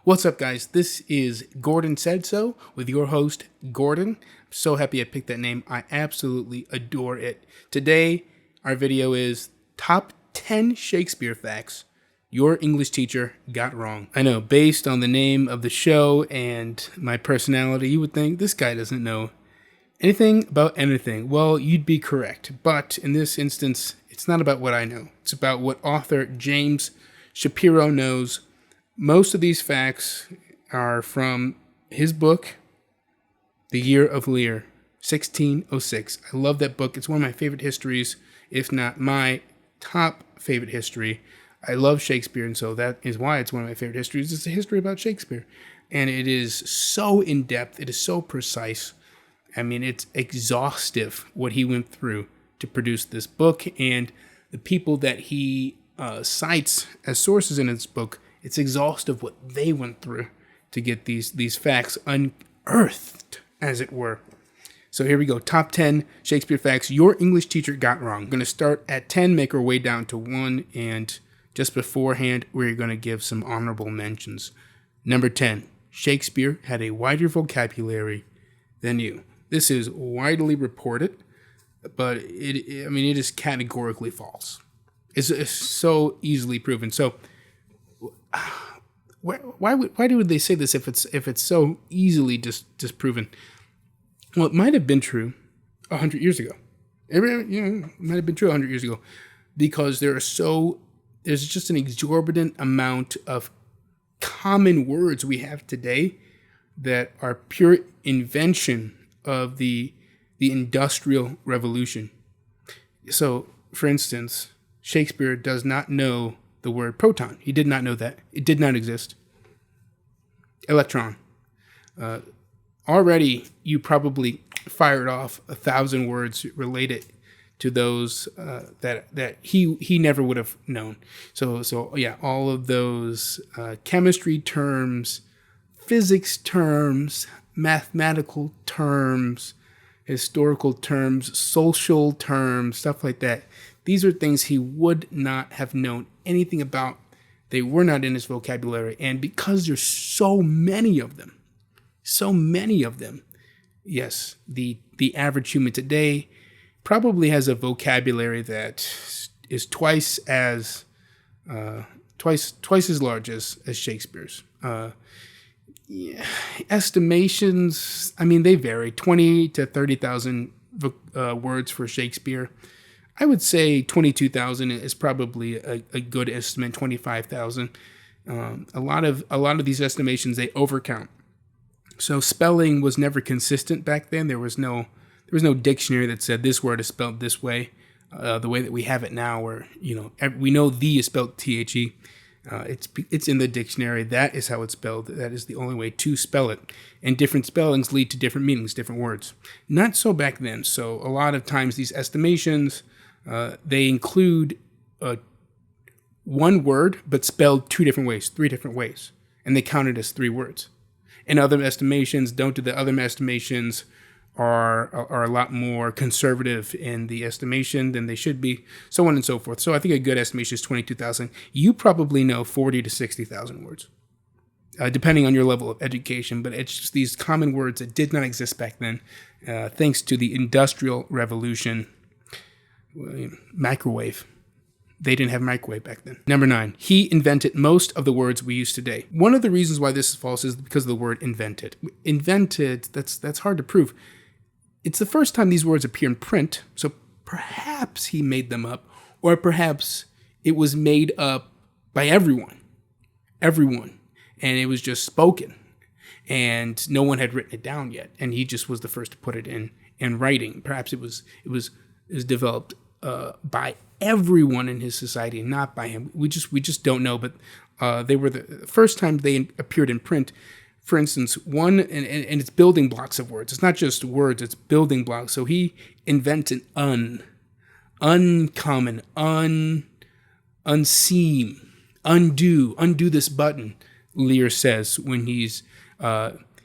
What's up, guys? This is Gordon Said So with your host, Gordon. I'm so happy I picked that name. I absolutely adore it. Today, our video is Top 10 Shakespeare Facts Your English Teacher Got Wrong. I know, based on the name of the show and my personality, you would think this guy doesn't know anything about anything. Well, you'd be correct. But in this instance, it's not about what I know. It's about what author James Shapiro knows. Most of these facts are from his book, The Year of Lear, 1606. I love that book. It's one of my favorite histories, if not my top favorite history. I love Shakespeare, and so that is why it's one of my favorite histories. It's a history about Shakespeare. And it is so in-depth. It is so precise. I mean, it's exhaustive what he went through to produce this book, and the people that he cites as sources in his book. It's exhaustive what they went through to get these facts unearthed, as it were. So here we go. Top 10 Shakespeare facts your English teacher got wrong. I'm going to start at 10, make our way down to 1, and just beforehand, we're going to give some honorable mentions. Number 10, Shakespeare had a wider vocabulary than you. This is widely reported, but it is categorically false. It's so easily proven. So why would they say this if it's so easily disproven? Well, it might have been true 100 years ago. It might have been true 100 years ago, because there's just an exorbitant amount of common words we have today that are pure invention of the Industrial Revolution. So, for instance, Shakespeare does not know the word proton. He did not know that. It did not exist. Electron. Already, you probably fired off 1,000 words related to those that he never would have known. So yeah, all of those chemistry terms, physics terms, mathematical terms, historical terms, social terms, stuff like that. These are things he would not have known anything about. They were not in his vocabulary. And because there's so many of them, yes, the average human today probably has a vocabulary that is twice as large as Shakespeare's. Estimations, they vary. 20 to 30,000 words for Shakespeare. I would say 22,000 is probably a good estimate. 25,000. A lot of these estimations, they overcount. So spelling was never consistent back then. There was no dictionary that said this word is spelled this way, the way that we have it now, where we know the is spelled the. It's in the dictionary. That is how it's spelled. That is the only way to spell it. And different spellings lead to different meanings, different words. Not so back then. So a lot of times these estimations, they include one word, but spelled 2 different ways, 3 different ways. And they count it as 3 words. And other estimations don't do that. Other estimations are a lot more conservative in the estimation than they should be, so on and so forth. So I think a good estimation is 22,000. You probably know 40 to 60,000 words, depending on your level of education. But it's just these common words that did not exist back then, thanks to the Industrial Revolution. Microwave. They didn't have microwave back then. Number 9, he invented most of the words we use today. One of the reasons why this is false is because of the word invented. Invented, that's hard to prove. It's the first time these words appear in print, so perhaps he made them up, or perhaps it was made up by everyone, and it was just spoken, and no one had written it down yet, and he just was the first to put it in writing. Perhaps it was developed by everyone in his society, not by him. We just don't know, but they were the first time they appeared in print. For instance, one, and it's building blocks of words. It's not just words, it's building blocks. So he invented uncommon, unseem, undo this button, Lear says when he's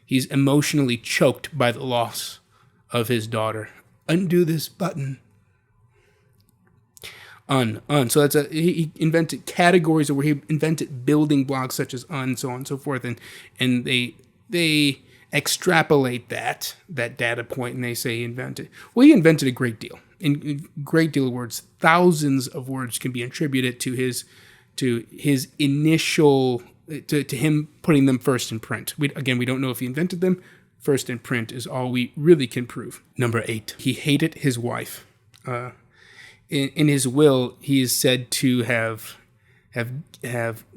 emotionally choked by the loss of his daughter. Undo this button. So he invented categories, or where he invented building blocks such as so on and so forth, and they extrapolate that data point, and they say he invented. Well, he invented a great deal. In great deal of words, thousands of words can be attributed to his initial to him putting them first in print. We don't know if he invented them. First in print is all we really can prove. Number 8, he hated his wife. In his will, he is said to have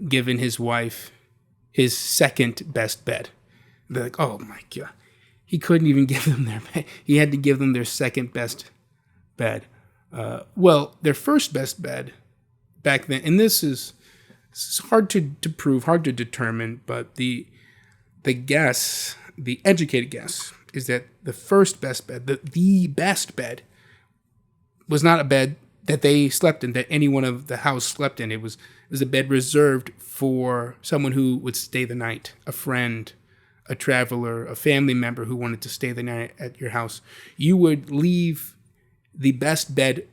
given his wife his second best bed. They're like, oh my God, he couldn't even give them their bed. He had to give them their second best bed. Well, their first best bed back then, and this is hard to prove, hard to determine, but the educated guess is that the first best bed, the best bed, was not a bed that they slept in, that anyone of the house slept in. It was a bed reserved for someone who would stay the night, a friend, a traveler, a family member who wanted to stay the night at your house. You would leave the best bed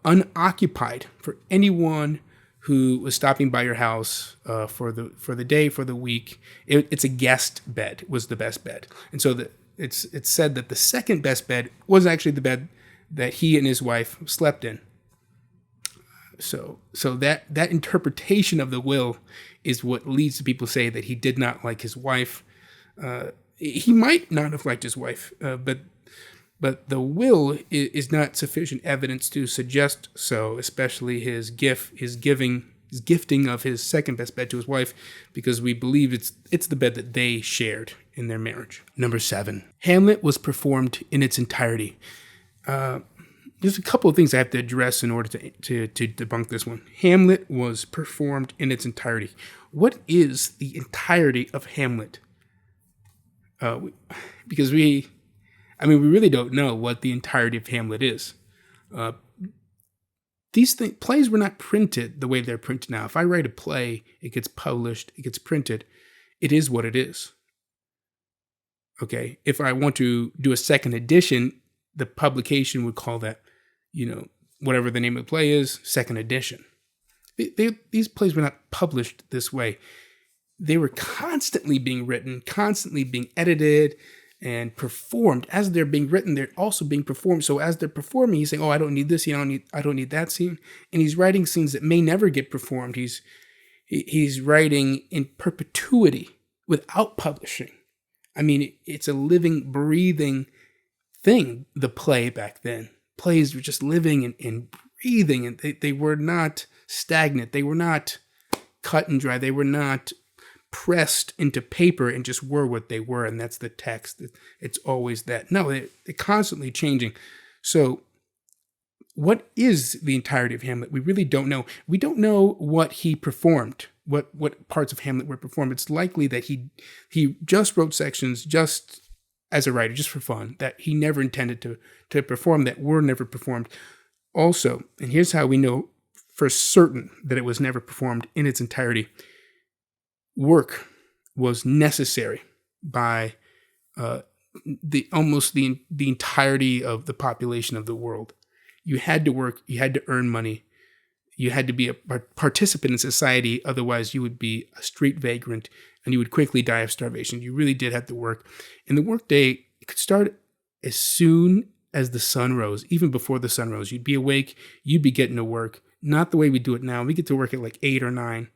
unoccupied for anyone who was stopping by your house for the day, for the week. It's a guest bed, was the best bed. And so it's said that the second best bed was actually the bed that he and his wife slept in. So that interpretation of the will is what leads to people say that he did not like his wife. He might not have liked his wife, but the will is not sufficient evidence to suggest so, especially his gifting of his second best bed to his wife, because we believe it's the bed that they shared in their marriage. Number 7, Hamlet was performed in its entirety. There's a couple of things I have to address in order to debunk this one. Hamlet was performed in its entirety. What is the entirety of Hamlet? Because we really don't know what the entirety of Hamlet is. These plays were not printed the way they're printed now. If I write a play, it gets published, it gets printed. It is what it is. Okay. If I want to do a second edition, the publication would call that, whatever the name of the play is, second edition. These plays were not published this way. They were constantly being written, constantly being edited and performed. As they're being written, they're also being performed. So as they're performing, he's saying, "Oh, I don't need this scene. I don't need that scene," and he's writing scenes that may never get performed. He's writing in perpetuity without publishing. It's a living, breathing thing. The play back then, plays were just living and breathing, and they were not stagnant. They were not cut and dry. They were not pressed into paper and just were what they were, and that's the text. It's always that. No, they're constantly changing. So what is the entirety of Hamlet? We really don't know. We don't know what he performed, what parts of Hamlet were performed. It's likely that he just wrote sections just as a writer, just for fun, that he never intended to perform, that were never performed. Also, and here's how we know for certain that it was never performed in its entirety. Work was necessary by the entirety of the population of the world. You had to work, you had to earn money, you had to be a participant in society, otherwise you would be a street vagrant and you would quickly die of starvation. You really did have to work. And the workday could start as soon as the sun rose, even before the sun rose. You'd be awake, you'd be getting to work. Not the way we do it now. We get to work at like 8 or 9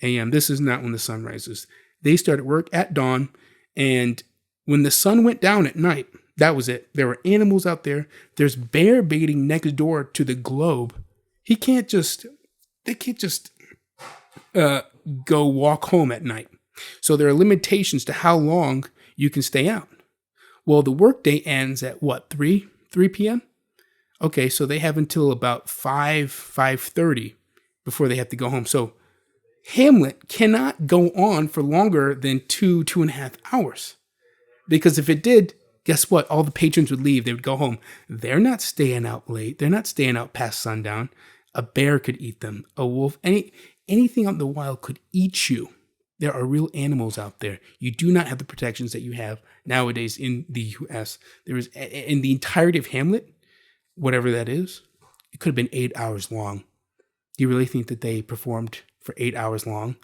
a.m. This is not when the sun rises. They started work at dawn, and when the sun went down at night, that was it. There were animals out there. There's bear baiting next door to the globe. They can't just go walk home at night. So there are limitations to how long you can stay out. Well, the workday ends at what, 3 p.m.? Okay, so they have until about 5:30 before they have to go home. So Hamlet cannot go on for longer than 2.5 hours. Because if it did, guess what? All the patrons would leave. They would go home. They're not staying out late. They're not staying out past sundown. A bear could eat them. A wolf, anything out in the wild could eat you. There are real animals out there. You do not have the protections that you have nowadays in the U.S. There is, in the entirety of Hamlet, whatever that is it could have been 8 hours long. Do you really think that they performed for 8 hours long?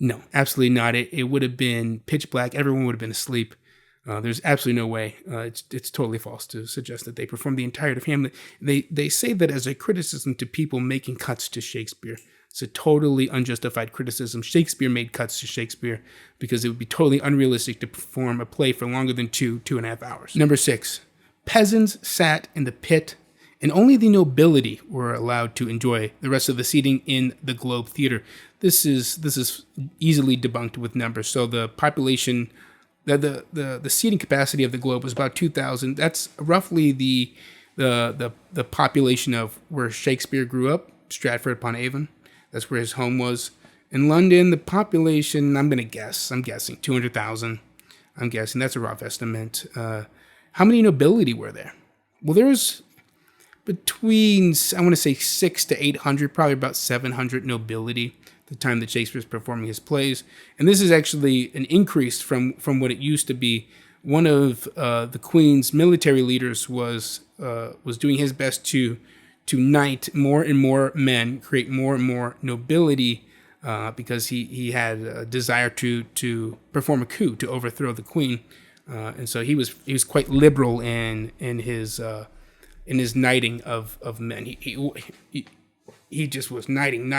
No, absolutely not. It would have been pitch black. Everyone would have been asleep. There's absolutely no way. It's totally false to suggest that they performed the entirety of Hamlet. They say that as a criticism to people making cuts to Shakespeare. It's a totally unjustified criticism. Shakespeare made cuts to Shakespeare because it would be totally unrealistic to perform a play for longer than 2.5 hours. Number 6, peasants sat in the pit, and only the nobility were allowed to enjoy the rest of the seating in the Globe Theater. This is easily debunked with numbers. So the population, the seating capacity of the Globe was about 2,000. That's roughly the population of where Shakespeare grew up, Stratford-upon-Avon. That's where his home was. In London, the population, I'm guessing 200,000. I'm guessing that's a rough estimate. How many nobility were there? Well, there was between, I want to say 600 to 800, probably about 700 nobility at the time that Shakespeare was performing his plays. And this is actually an increase from what it used to be. One of the Queen's military leaders was doing his best to knight more and more men, create more and more nobility, because he had a desire to perform a coup, to overthrow the Queen. And so he was quite liberal in his knighting of men. He just was knighting.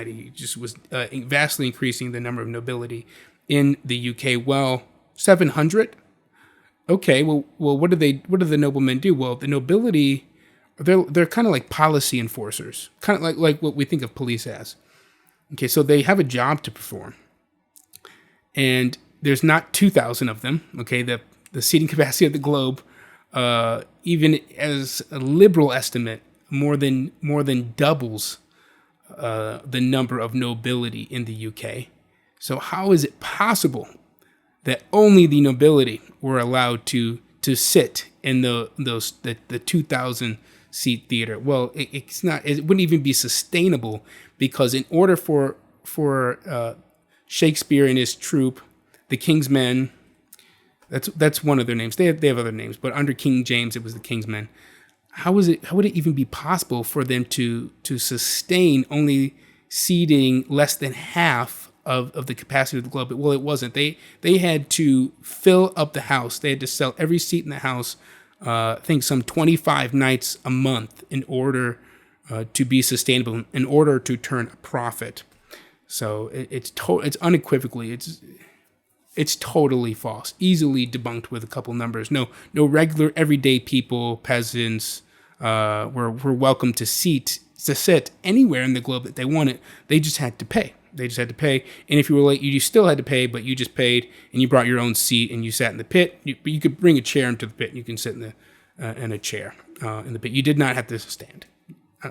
He just was vastly increasing the number of nobility in the UK. Well, 700. Okay. Well, what do the noblemen do? Well, the nobility, they're kind of like policy enforcers, kind of like what we think of police as. Okay, so they have a job to perform, and there's not 2,000 of them. Okay, the seating capacity of the Globe, even as a liberal estimate, more than doubles the number of nobility in the UK. So how is it possible that only the nobility were allowed to sit in the 2,000 seat theater? Well, it's not. It wouldn't even be sustainable, because in order for Shakespeare and his troupe, the King's Men, that's one of their names. They have other names, but under King James, it was the King's Men. How would it even be possible for them to sustain only seating less than half of the capacity of the Globe? Well, it wasn't. They had to fill up the house. They had to sell every seat in the house. I think some 25 nights a month in order to be sustainable, in order to turn a profit. So it's unequivocally, it's totally false. Easily debunked with a couple numbers. No regular everyday people, peasants, were welcome to sit anywhere in the Globe that they wanted. They just had to pay. And if you were late, you still had to pay, but you just paid, and you brought your own seat, and you sat in the pit. But you could bring a chair into the pit, and you can sit in a chair in the pit. You did not have to stand.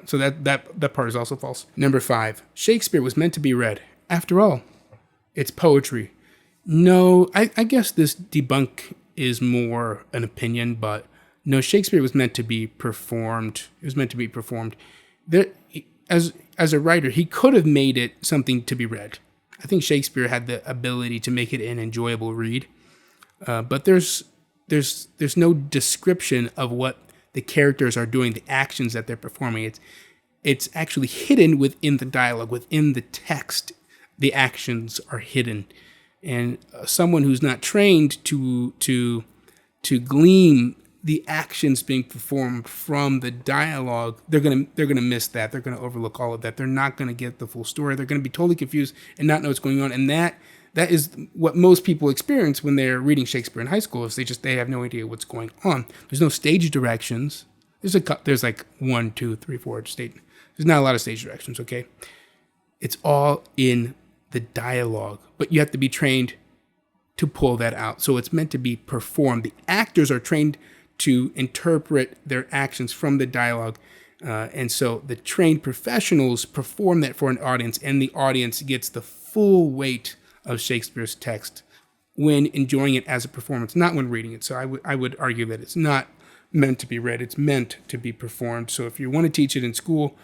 So that part is also false. Number 5, Shakespeare was meant to be read. After all, it's poetry. No, I guess this debunk is more an opinion, but no, Shakespeare was meant to be performed. It was meant to be performed. As a writer, he could have made it something to be read. I think Shakespeare had the ability to make it an enjoyable read, but there's no description of what the characters are doing, the actions that they're performing. It's actually hidden within the dialogue, within the text. The actions are hidden, and someone who's not trained to glean the actions being performed from the dialogue, they're gonna miss that. They're gonna overlook all of that. They're not gonna get the full story. They're gonna be totally confused and not know what's going on. And that is what most people experience when they're reading Shakespeare in high school. Is they have no idea what's going on. There's no stage directions. There's like 1, 2, 3, 4 stage. There's not a lot of stage directions. Okay, it's all in the dialogue, but you have to be trained to pull that out. So it's meant to be performed. The actors are trained to interpret their actions from the dialogue. And so the trained professionals perform that for an audience, and the audience gets the full weight of Shakespeare's text when enjoying it as a performance, not when reading it. So I would argue that it's not meant to be read, it's meant to be performed. So if you want to teach it in school,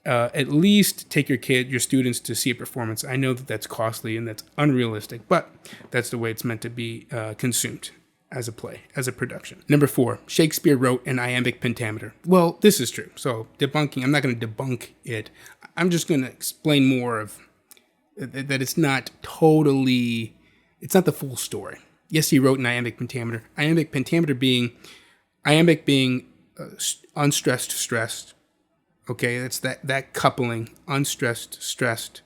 at least take your students to see a performance. I know that that's costly and that's unrealistic, but that's the way it's meant to be consumed. as a play, as a production. Number 4, Shakespeare wrote an iambic pentameter. Well, this is true. So debunking, I'm not going to debunk it. I'm just going to explain more of that it's not totally, it's not the full story. Yes, he wrote an iambic pentameter. Iambic pentameter being, iambic being unstressed, stressed. Okay, that's that coupling, unstressed, stressed,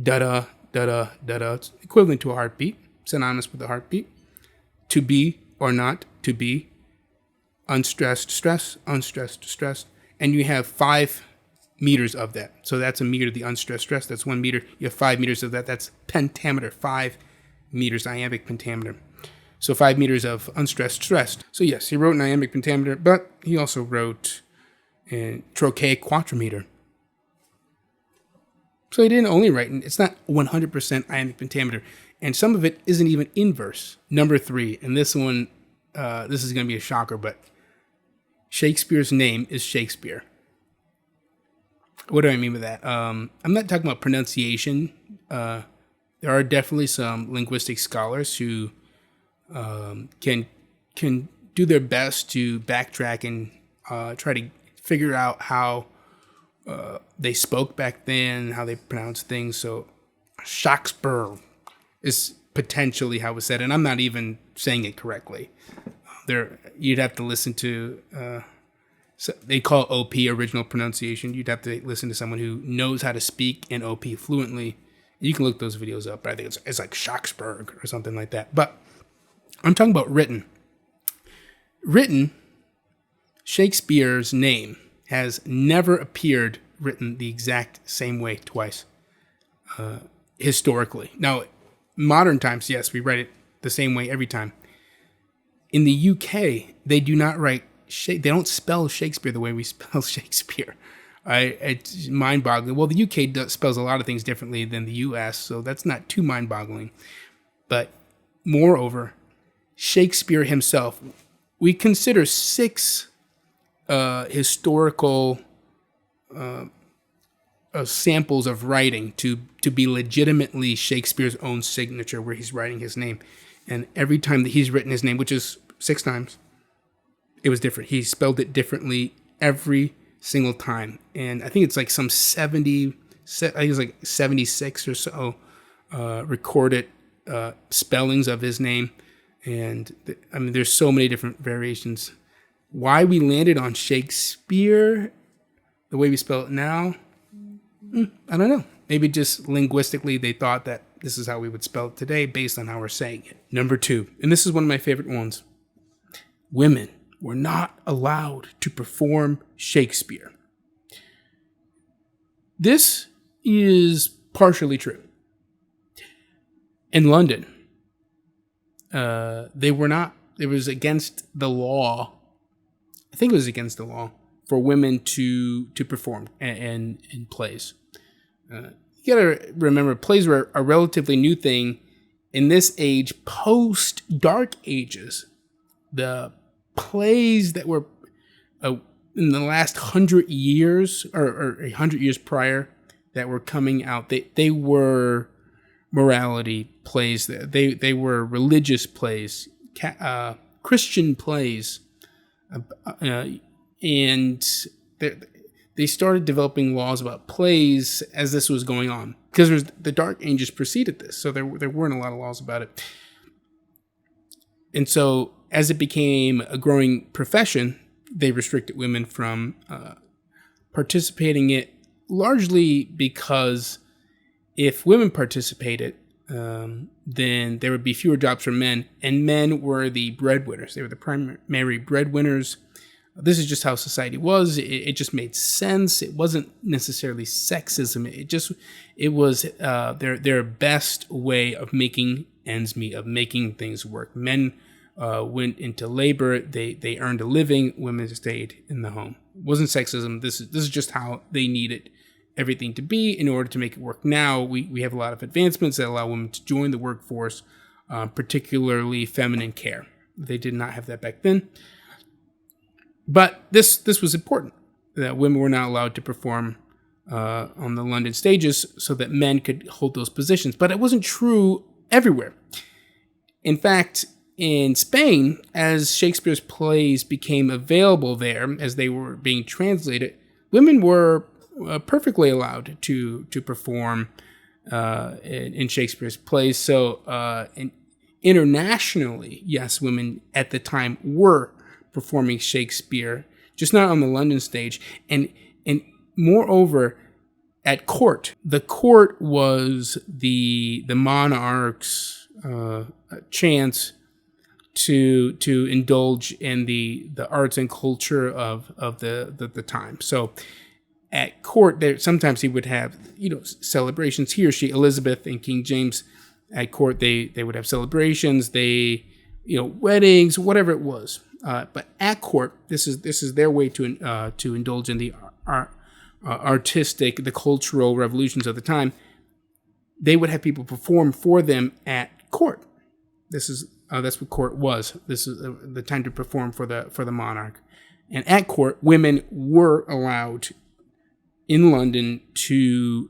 da-da, da-da, da-da. It's equivalent to a heartbeat, synonymous with a heartbeat. To be or not to be, unstressed, stress, unstressed, stress. And you have 5 meters of that. So that's a meter, the unstressed stress, that's 1 meter. You have 5 meters of that, that's pentameter, 5 meters, iambic pentameter. So 5 meters of unstressed, stressed. So yes, he wrote an iambic pentameter, but he also wrote a trochaic quadrimeter. So he didn't only write, it's not 100% iambic pentameter, and some of it isn't even in verse. Number 3, and this one, this is going to be a shocker, but Shakespeare's name is Shakespeare. What do I mean by that? I'm not talking about pronunciation. There are definitely some linguistic scholars who can do their best to backtrack and try to figure out how they spoke back then, how they pronounced things. So Shakespeare is potentially how it was said, and I'm not even saying it correctly. You'd have to listen to, so they call OP original pronunciation. You'd have to listen to someone who knows how to speak in OP fluently. You can look those videos up, but I think it's like Shakespeare or something like that. But I'm talking about written. Written, Shakespeare's name has never appeared written the exact same way twice, historically. Now, modern times, yes, we write it the same way every time. In the UK, they do not write, they don't spell Shakespeare the way we spell Shakespeare. It's mind-boggling. Well, the UK spells a lot of things differently than the US, so that's not too mind-boggling. But moreover, Shakespeare himself, we consider 6 historical samples of writing to be legitimately Shakespeare's own signature where he's writing his name. And every time that he's written his name, which is 6 times, it was different. He spelled it differently every single time. And I think it's like some 70, I think it's like 76 or so recorded spellings of his name. And I mean, there's so many different variations. Why we landed on Shakespeare, the way we spell it now, I don't know. Maybe just linguistically they thought that this is how we would spell it today based on how we're saying it. Number 2, and this is one of my favorite ones. Women were not allowed to perform Shakespeare. This is partially true. In London, they were not, it was against the law, I think it was against the law, for women to perform in plays. You gotta remember, plays were a relatively new thing in this age, post-Dark Ages. The plays that were in the last 100 years, or 100 years prior, that were coming out, they were morality plays. They were religious plays, Christian plays, and they started developing laws about plays as this was going on, because the Dark Ages preceded this, so there weren't a lot of laws about it. And so as it became a growing profession, they restricted women from participating in it, largely because if women participated, then there would be fewer jobs for men, and men were the breadwinners. They were the primary breadwinners. This is just how society was. It just made sense. It wasn't necessarily sexism. It was their best way of making ends meet, of making things work. Men went into labor. They earned a living. Women stayed in the home. It wasn't sexism. This is just how they needed everything to be in order to make it work. Now we have a lot of advancements that allow women to join the workforce, particularly feminine care. They did not have that back then. But this was important, that women were not allowed to perform on the London stages so that men could hold those positions. But it wasn't true everywhere. In fact, In Spain, as Shakespeare's plays became available there, as they were being translated, women were perfectly allowed to perform in Shakespeare's plays. So internationally, yes, women at the time were performing Shakespeare, just not on the London stage. And moreover, at court, the court was the monarch's chance to indulge in the arts and culture of the time. So at court, there sometimes he would have celebrations. He or she, Elizabeth and King James, at court they would have celebrations, weddings, whatever it was. But at court, this is their way to indulge in the artistic, the cultural revolutions of the time. They would have people perform for them at court. That's what court was. This is the time to perform for the monarch. And at court, women were allowed in London to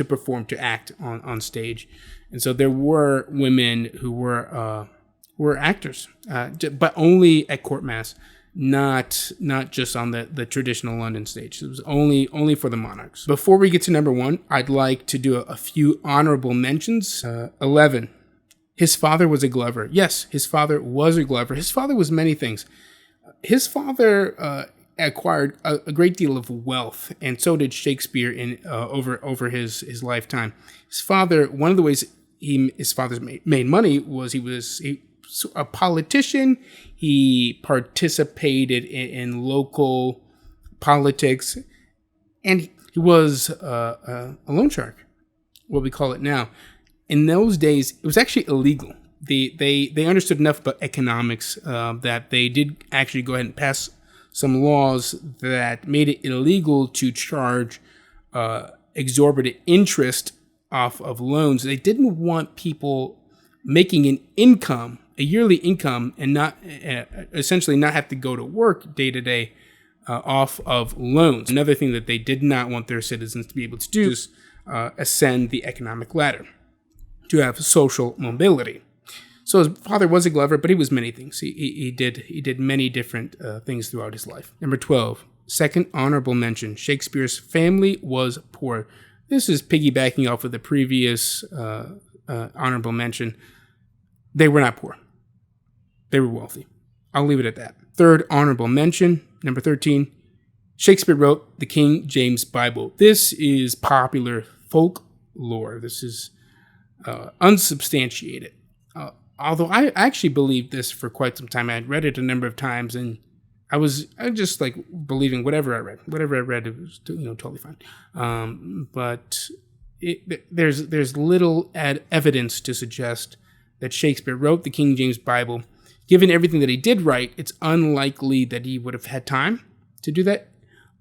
perform, to act on stage. And so there were women who were actors, but only at court mass, not just on the traditional London stage. It was only for the monarchs. Before we get to number 1, I'd like to do a few honorable mentions. 11. His father was a Glover. Yes, his father was a Glover. His father was many things. His father acquired a great deal of wealth, and so did Shakespeare over his lifetime. His father, one of the ways his father made money was he was a politician. He participated in local politics, and he was a loan shark, what we call it now. In those days, it was actually illegal. They understood enough about economics that they did actually go ahead and pass some laws that made it illegal to charge exorbitant interest off of loans. They didn't want people making an income, a yearly income, and not essentially not have to go to work day to day off of loans. Another thing that they did not want their citizens to be able to do is ascend the economic ladder, to have social mobility. So his father was a Glover, but he was many things. He did many different things throughout his life. Number 12, second honorable mention. Shakespeare's family was poor. This is piggybacking off of the previous honorable mention. They were not poor. They were wealthy. I'll leave it at that. Third honorable mention, number 13. Shakespeare wrote the King James Bible. This is popular folklore. This is unsubstantiated. Although I actually believed this for quite some time. I had read it a number of times, and I just like believing whatever I read. Whatever I read, it was totally fine. But there's little evidence to suggest that Shakespeare wrote the King James Bible. Given everything that he did write, it's unlikely that he would have had time to do that.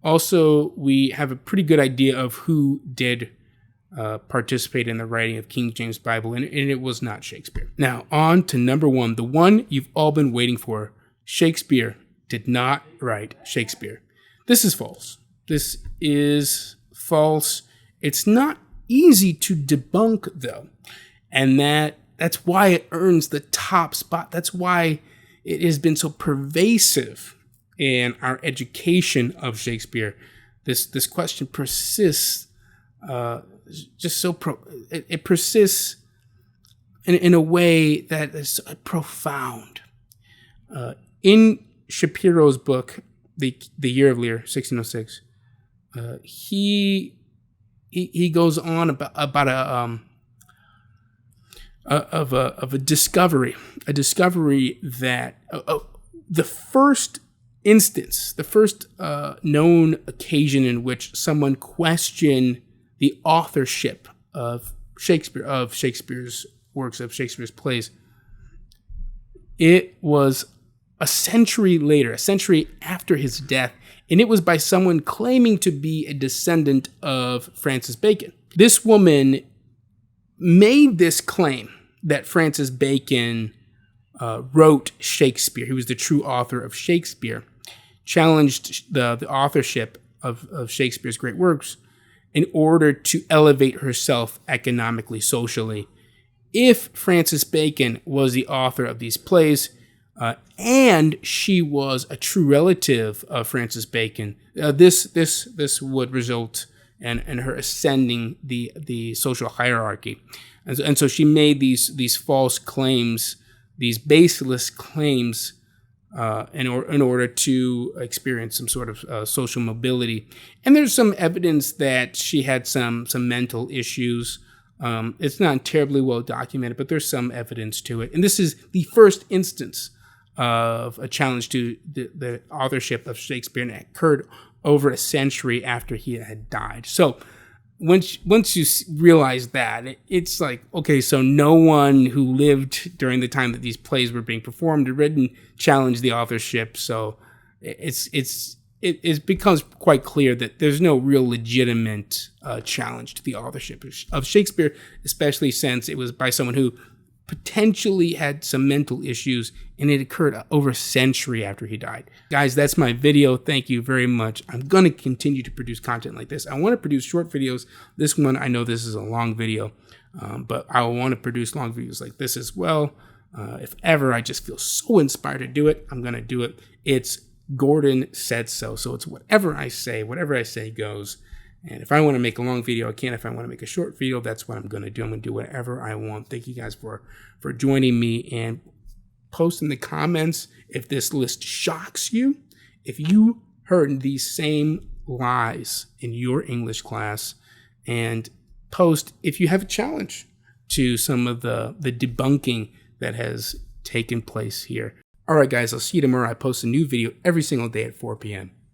Also, we have a pretty good idea of who did participate in the writing of King James Bible, and it was not Shakespeare. Now, on to number 1, the one you've all been waiting for. Shakespeare did not write Shakespeare. This is false. This is false. It's not easy to debunk, though, and that's why it earns the top spot. That's why it has been so pervasive in our education of Shakespeare. This question persists. It persists in a way that is profound. In Shapiro's book, The Year of Lear, 1606, he goes on about a discovery that the first instance, the first known occasion in which someone questioned the authorship of Shakespeare's works, of Shakespeare's plays. It was a century later, a century after his death, and it was by someone claiming to be a descendant of Francis Bacon. This woman made this claim that Francis Bacon wrote Shakespeare. He was the true author of Shakespeare, challenged the authorship of Shakespeare's great works in order to elevate herself economically, socially. if Francis Bacon was the author of these plays, and she was a true relative of Francis Bacon, this would result in her ascending the social hierarchy, and so she made these false claims, these baseless claims, in order to experience some sort of social mobility. And there's some evidence that she had some mental issues. It's not terribly well documented, but there's some evidence to it. And this is the first instance of a challenge to the authorship of Shakespeare, and it occurred over a century after he had died. So once you realize that, it's like, okay, so no one who lived during the time that these plays were being performed or written challenged the authorship. So it becomes quite clear that there's no real legitimate challenge to the authorship of Shakespeare, especially since it was by someone who potentially had some mental issues, and it occurred over a century after he died. Guys, that's my video. Thank you very much. I'm going to continue to produce content like this. I want to produce short videos. This one, I know this is a long video, but I want to produce long videos like this as well. If ever I just feel so inspired to do it, I'm going to do it. It's Gordon said so. So it's whatever I say goes. And if I want to make a long video, I can. If I want to make a short video, that's what I'm going to do. I'm going to do whatever I want. Thank you guys for joining me, and post in the comments if this list shocks you. If you heard these same lies in your English class, and post if you have a challenge to some of the debunking that has taken place here. All right, guys, I'll see you tomorrow. I post a new video every single day at 4 p.m.